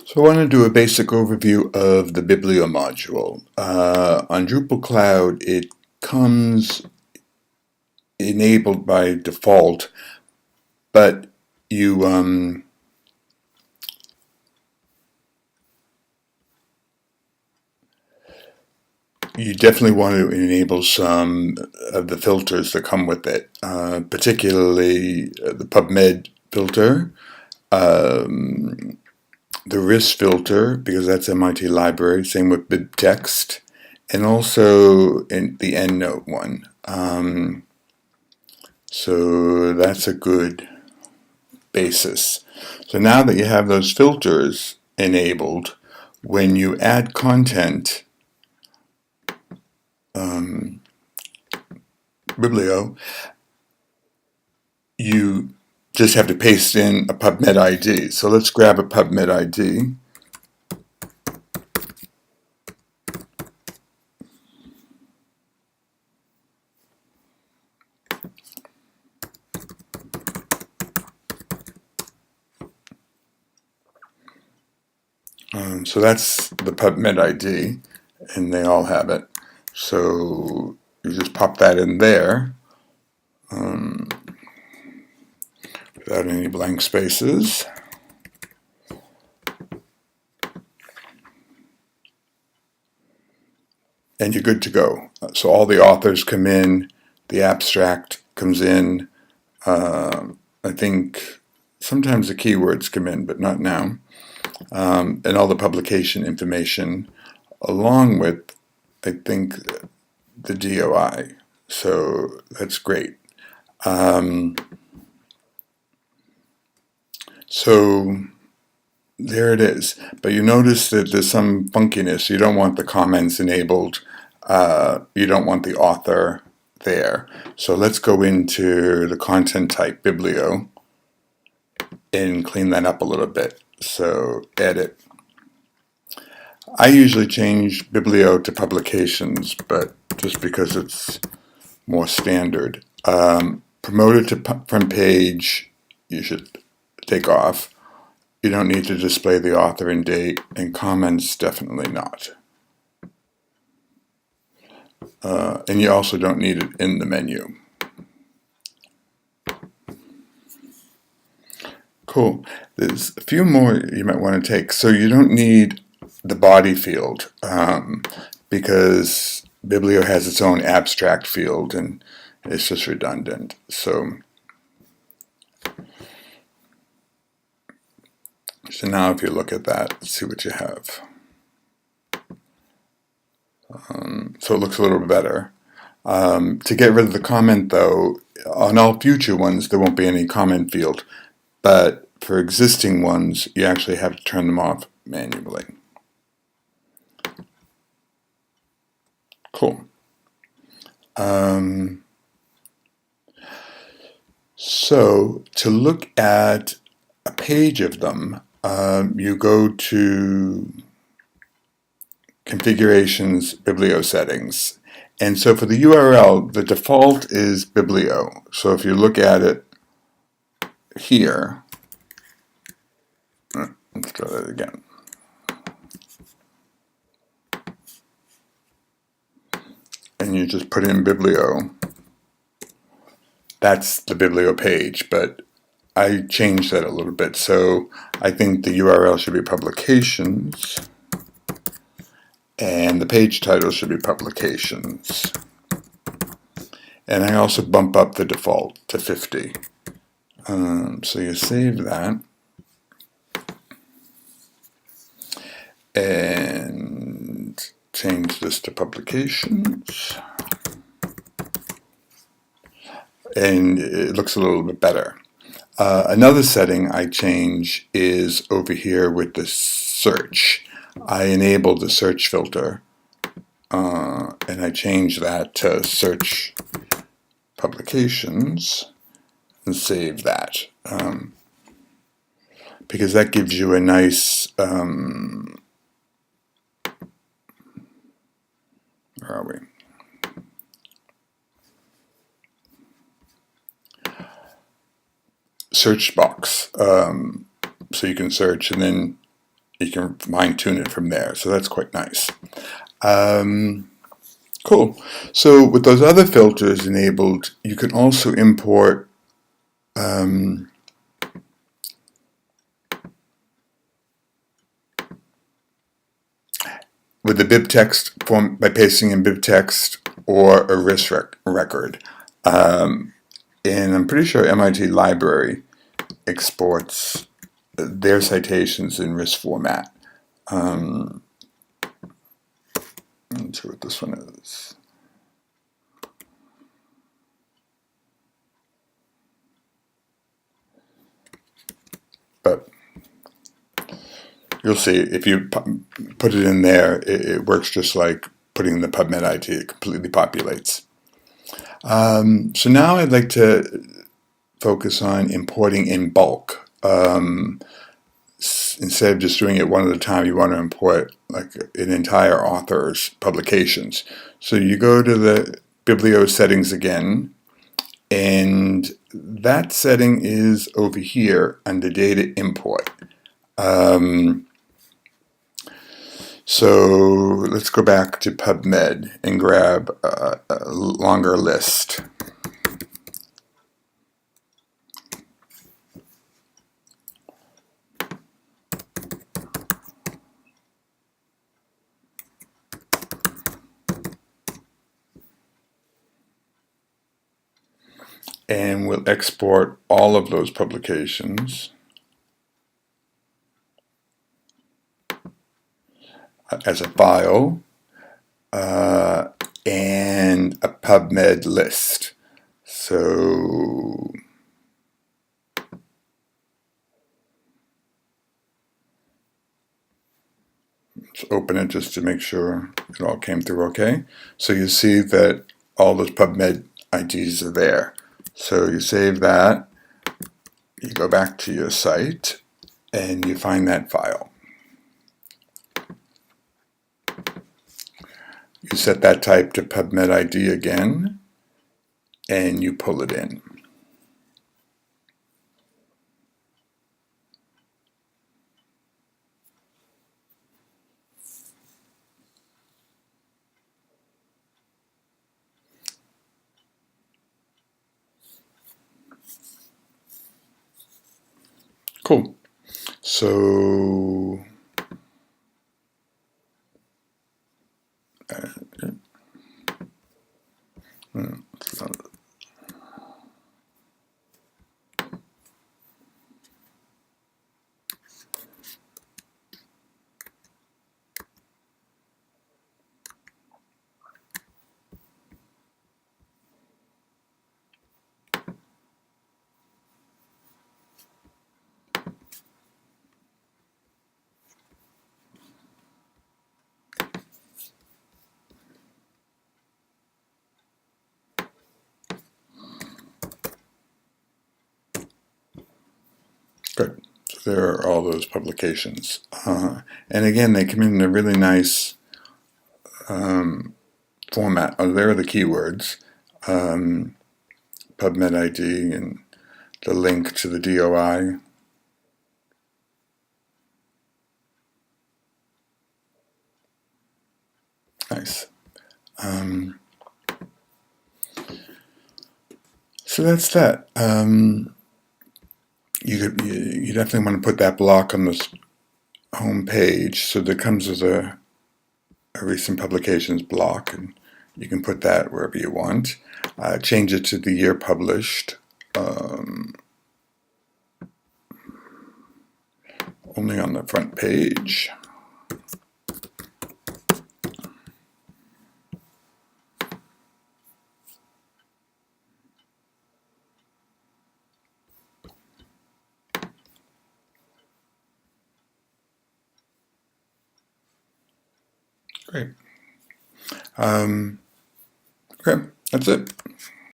So I want to do a basic overview of the Biblio module. On Drupal Cloud, it comes enabled by default, but you definitely want to enable some of the filters that come with it, particularly the PubMed filter, the RIS filter, because that's MIT library, same with BibText, and also in the EndNote one. So that's a good basis. So now that you have those filters enabled, when you add content, Biblio, you just have to paste in a PubMed ID. So let's grab a PubMed ID. So that's the PubMed ID, and they all have it. So you just pop that in there without any blank spaces. And you're good to go. So all the authors come in, the abstract comes in. I think sometimes the keywords come in, but not now. And all the publication information, along with, I think, the DOI. So that's great. So there it is. But you notice that there's some funkiness. You don't want the comments enabled. You don't want the author there. So let's go into the content type Biblio and clean that up a little bit. So edit. I usually change Biblio to publications, but just because it's more standard. Promoted to front page, you should take off. You don't need to display the author and date, and comments, definitely not. And you also don't need it in the menu. Cool. There's a few more you might want to take. So you don't need the body field because Biblio has its own abstract field and it's just redundant. So now if you look at that, let's see what you have. So it looks a little bit better. To get rid of the comment, though, on all future ones, there won't be any comment field. But for existing ones, you actually have to turn them off manually. Cool. So to look at a page of them, you go to Configurations, Biblio Settings. And so for the URL, the default is Biblio. So if you look at it here, let's try that again. And you just put in Biblio. That's the Biblio page, but I changed that a little bit. So I think the URL should be Publications, and the page title should be Publications. And I also bump up the default to 50. So you save that. And change this to Publications. And it looks a little bit better. Another setting I change is over here with the search. I enable the search filter, and I change that to Search Publications and save that, because that gives you a nice, where are we? Search box, so you can search, and then you can fine tune it from there. So that's quite nice. Cool. So with those other filters enabled, you can also import with the bibtext form by pasting in bibtext or a RIS record. And I'm pretty sure MIT Library exports their citations in RIS format. Let's see what this one is. But you'll see if you put it in there, it works just like putting the PubMed ID. It completely populates. So now I'd like to focus on importing in bulk. Instead of just doing it one at a time, you want to import like an entire author's publications. So you go to the Biblio settings again, and that setting is over here under data import. So let's go back to PubMed and grab a longer list. And we'll export all of those publications as a file and a PubMed list. So let's open it just to make sure it all came through okay. So you see that all those PubMed IDs are there. So you save that, you go back to your site, and you find that file. You set that type to PubMed ID again, and you pull it in. Cool. So good. So there are all those publications. And again, they come in a really nice format. Oh, there are the keywords, PubMed ID and the link to the DOI. Nice. So that's that. You definitely want to put that block on the home page so that comes as a recent publications block, and you can put that wherever you want. Change it to the year published. Only on the front page. Great. Okay, that's it.